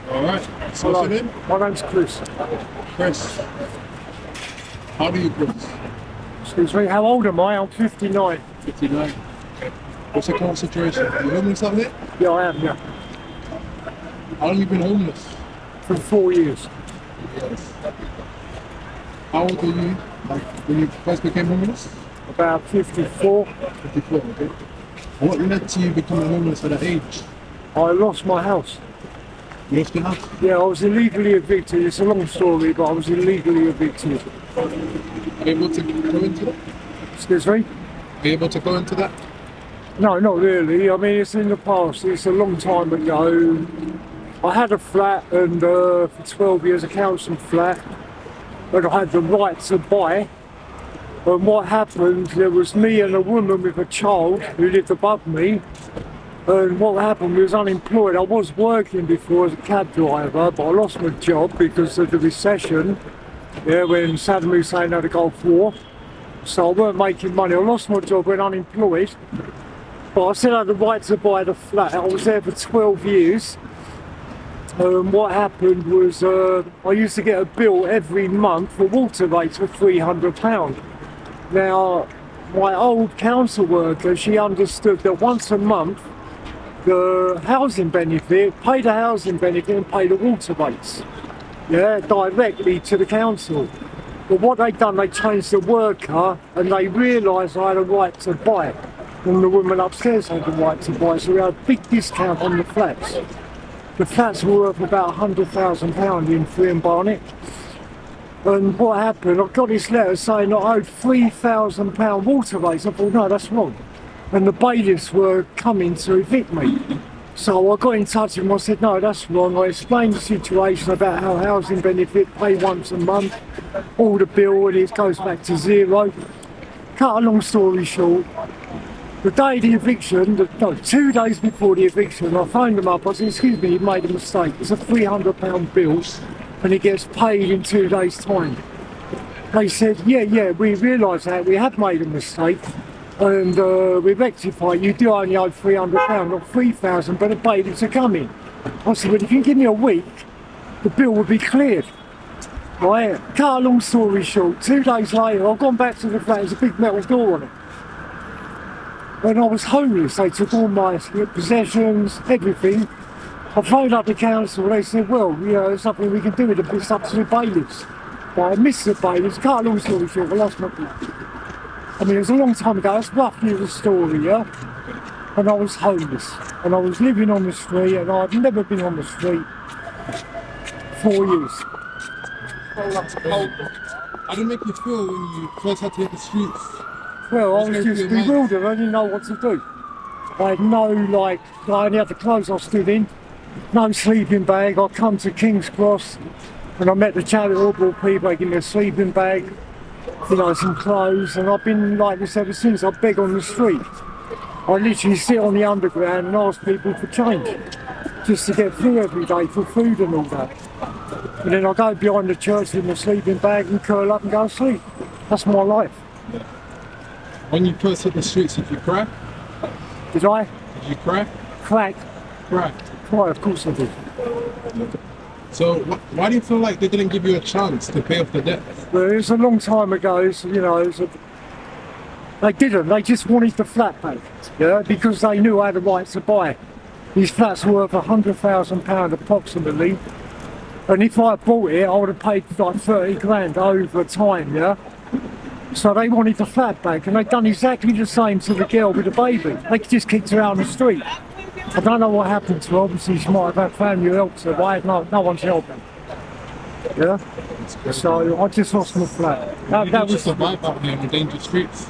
Alright, so Hello. what's your name? My name's Chris. Chris. How do you, Chris? Excuse me, how old am I? I'm 59. 59. Okay. What's your current situation? Are you homeless out here? Yeah, I am, yeah. How long have you been homeless? For 4 years. Yes. How old were you when you first became homeless? About 54. 54, okay. What led to you becoming homeless at that age? I lost my house. You lost your house? Yeah, I was illegally evicted. It's a long story, but I was illegally evicted. Are you able to go into that? Excuse me? Are you able to go into that? No, not really. I mean, it's in the past. It's a long time ago. I had a flat, and for 12 years, a council flat, and I had the right to buy. And what happened, there was me and a woman with a child who lived above me. And what happened, we was unemployed. I was working before as a cab driver, but I lost my job because of the recession. Yeah, when Saddam Hussein had the Gulf War. So I weren't making money. I lost my job, went unemployed. But I still had the right to buy the flat. I was there for 12 years. What happened was I used to get a bill every month for water rates for £300. Now, my old council worker, she understood that once a month, the housing benefit, pay the housing benefit and pay the water rates. Yeah, directly to the council. But what they'd done, they changed the worker and they realised I had a right to buy it. And the woman upstairs had the right to buy it, so we had a big discount on the flats. The flats were worth about £100,000 in Free and Barnet. And what happened, I got this letter saying I owed £3,000 water rates. I thought, no, that's wrong. And the bailiffs were coming to evict me. So I got in touch with them, I said, no, that's wrong. I explained the situation about how housing benefit pay once a month, all the bill, and it goes back to zero. Cut a long story short, the day of the eviction, 2 days before the eviction, I phoned them up, I said, excuse me, you made a mistake. It's a £300 bill and it gets paid in 2 days' time. They said, yeah, we realise that, we have made a mistake. And we rectify, you do only owe £300, not £3,000, but the bailiffs are coming. I said, well, if you can give me a week, the bill will be cleared. Right, cut a long story short, 2 days later, I've gone back to the flat, there's a big metal door on it. When I was homeless, they took all my possessions, everything. I phoned up the council, they said, well, you know, there's nothing we can do with it, it's up to the bailiffs. But I missed the bailiffs, cut a long story short, I lost my bill. I mean, it was a long time ago, that's roughly the story, yeah? And I was homeless, and I was living on the street, and I'd never been on the street 4 years. How did it make you feel when you first had to hit the streets? Well, I was just bewildered, I didn't know what to do. I had no, I only had the clothes I stood in, no sleeping bag. I come to King's Cross, and I met the charitable people, they gave me a sleeping bag, you know, some clothes, and I've been like this ever since. I beg on the street. I literally sit on the underground and ask people for change, just to get through every day for food and all that. And then I go behind the church with my sleeping bag and curl up and go to sleep. That's my life. When you first hit the streets, did you cry? Did I? Did you cry? Crack. Cry. Cry, of course I did. So why do you feel like they didn't give you a chance to pay off the debt? Well, it was a long time ago, so, you know, they didn't. They just wanted the flat back, yeah, because they knew I had a right to buy. These flats were worth £100,000 approximately, and if I bought it, I would have paid like 30 grand over time, yeah. So they wanted the flat back, and they'd done exactly the same to the girl with the baby. They just kicked her out on the street. I don't know what happened to her. Obviously, she might have had family who helped her, but I had no one to help her. Yeah? So I just lost my flat. That was survive out here on the dangerous streets.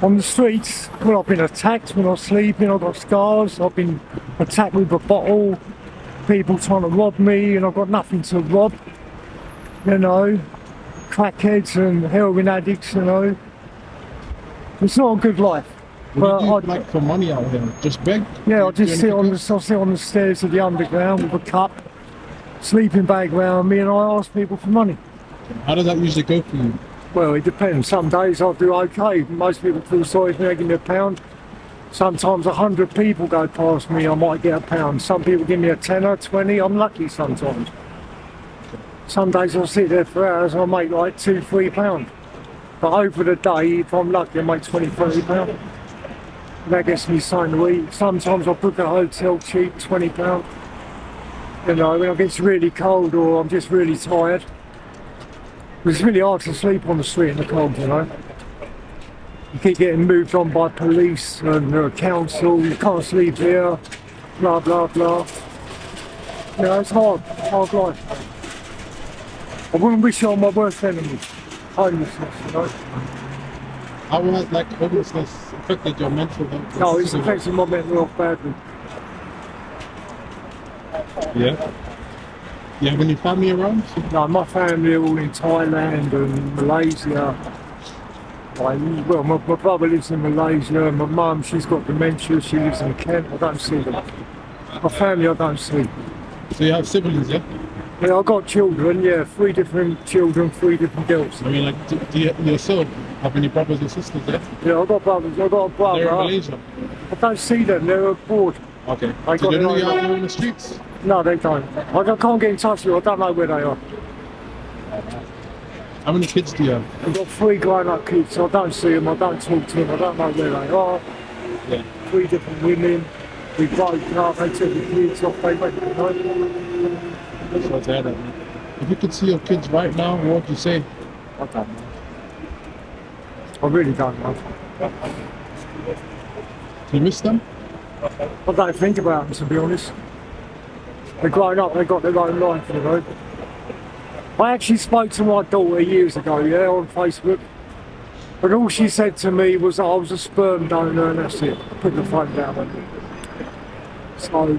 On the streets, well, I've been attacked when I was sleeping, I've got scars, I've been attacked with a bottle, people trying to rob me, and I've got nothing to rob. You know, crackheads and heroin addicts, you know. It's not a good life. What do you do, like, for money out here? Just beg? Yeah, I just sit on the stairs of the underground with a cup, sleeping bag around me, and I ask people for money. How does that usually go for you? Well, it depends. Some days I'll do okay. Most people feel sorry for me, they give me a pound. Sometimes 100 people go past me, I might get a pound. Some people give me a tenner, 20, I'm lucky sometimes. Some days I'll sit there for hours and I'll make like £2-3. But over the day, if I'm lucky, I make £20-30. That gets me something to eat. Sometimes I'll book a hotel cheap, £20. You know, when it gets really cold or I'm just really tired. It's really hard to sleep on the street in the cold, you know. You keep getting moved on by police and council, you can't sleep here, blah, blah, blah. You know, it's hard life. I wouldn't wish it on my worst enemy, homelessness, you know. How has like homelessness affected your mental health? No, it's affecting my mental health badly. Yeah. You have any family around? No, my family are all in Thailand and Malaysia. Well, my brother lives in Malaysia, my mum, she's got dementia, she lives in Kent, I don't see them. My family I don't see. So you have siblings, yeah? Yeah, I've got children, yeah, 3 different children, 3 different girls. I mean, like, do you yourself have any brothers or sisters, yeah? Yeah, I've got brothers, I've got a brother. They're in Malaysia? I don't see them, they're abroad. Okay. They Do they got know their you're own- out there in the streets? No, they don't. I can't get in touch with them, I don't know where they are. How many kids do you have? I've got 3 grown-up kids, so I don't see them, I don't talk to them, I don't know where they are. Yeah. 3 different women, we broke up, they took the kids off, they went, you know. So it's that. If you could see your kids right now, what would you say? I don't know. I really don't know. Do you miss them? I don't think about them, to be honest. They're grown up, they've got their own life, you know. I actually spoke to my daughter years ago, yeah, on Facebook. And all she said to me was that I was a sperm donor and that's it. I put the phone down. So,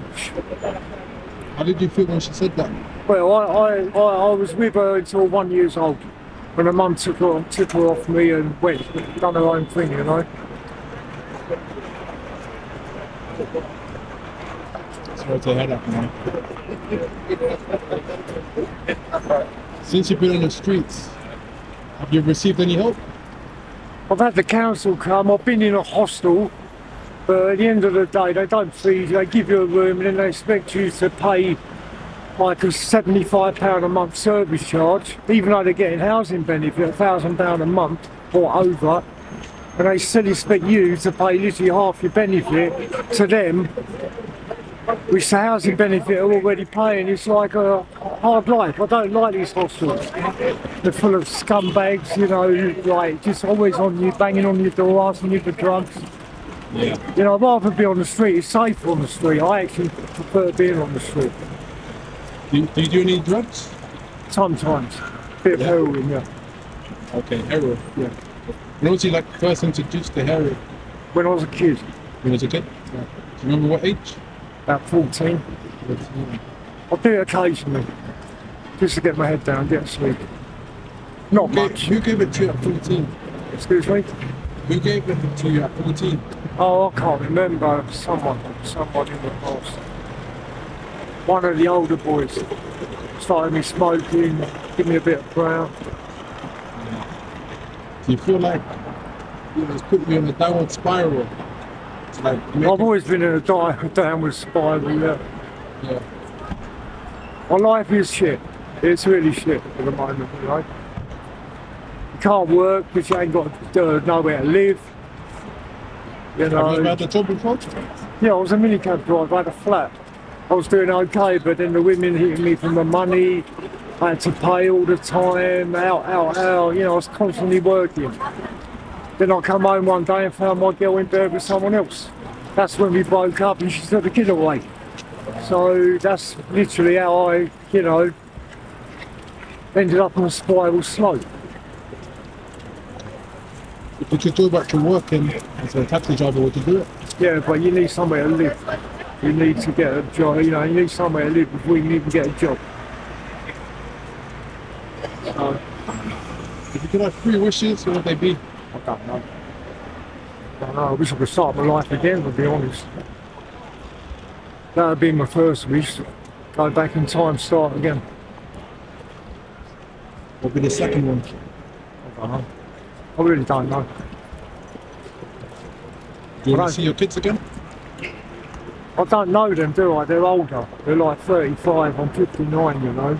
How did you feel when she said that? well, I was with her until 1 year old. When her mum took her off me and went, done her own thing, you know. Sorry to hear that, man. Since you've been on the streets, have you received any help? I've had the council come, I've been in a hostel, but at the end of the day they don't feed you, they give you a room and then they expect you to pay like a £75 a month service charge, even though they're getting housing benefit, £1,000 a month or over, and they still expect you to pay literally half your benefit to them, which the housing benefit are already paying. It's like a hard life. I don't like these hostels. They're full of scumbags, you know, like just always on you, banging on your door, asking you for drugs. Yeah. You know, I'd rather be on the street. It's safer on the street. I actually prefer being on the street. Do you do any drugs? Sometimes. Bit of heroin, yeah. Okay, heroin. Yeah. When was you like first introduced to heroin? When I was a kid, When you was a kid? Yeah. Do you remember what age? about 14, I do it occasionally, just to get my head down, get to sleep. Not much. Who gave it to you at 14? Excuse me? Who gave it to you at 14? Oh, I can't remember. Someone in the past. One of the older boys started me smoking, give me a bit of brown. Do you feel like it's put you in a downward spiral? It's like I've always been in a downward spiral, yeah. yeah. My life is shit. It's really shit at the moment, you know. You can't work because you ain't got nowhere to live. You Have you ever know. had a job before? Yeah, I was a minicab driver, I had a flat. I was doing okay, but then the women hitting me for my money. I had to pay all the time, out, you know, I was constantly working. Then I come home one day and found my girl in bed with someone else. That's when we broke up and she took the kid away. So that's literally how I, you know, ended up on a spiral slope. If you could go back to working as a taxi driver, would you do it? Yeah, but you need somewhere to live. You need to get a job, you know, you need somewhere to live before you can even get a job. So, If you could have 3 wishes, what would they be? I don't know. I wish I could start my life again, to be honest. That would be my first wish. Go back in time, start again. What would be the second one? I don't know. I really don't know. Do you want Right. to see your kids again? I don't know them, do I? They're older. They're like 35, I'm 59, you know.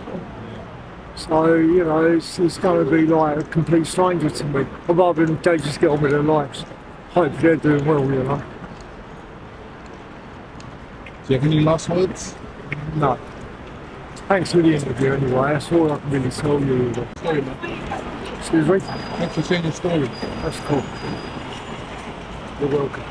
So, you know, it's going to be like a complete stranger to me. I'd rather they just get on with their lives. Hope they're doing well, you know. Do you have any last words? No. Thanks for the interview anyway, that's all I can really tell you. Sorry, man. Excuse me? Thanks for sharing your story. That's cool. You're welcome.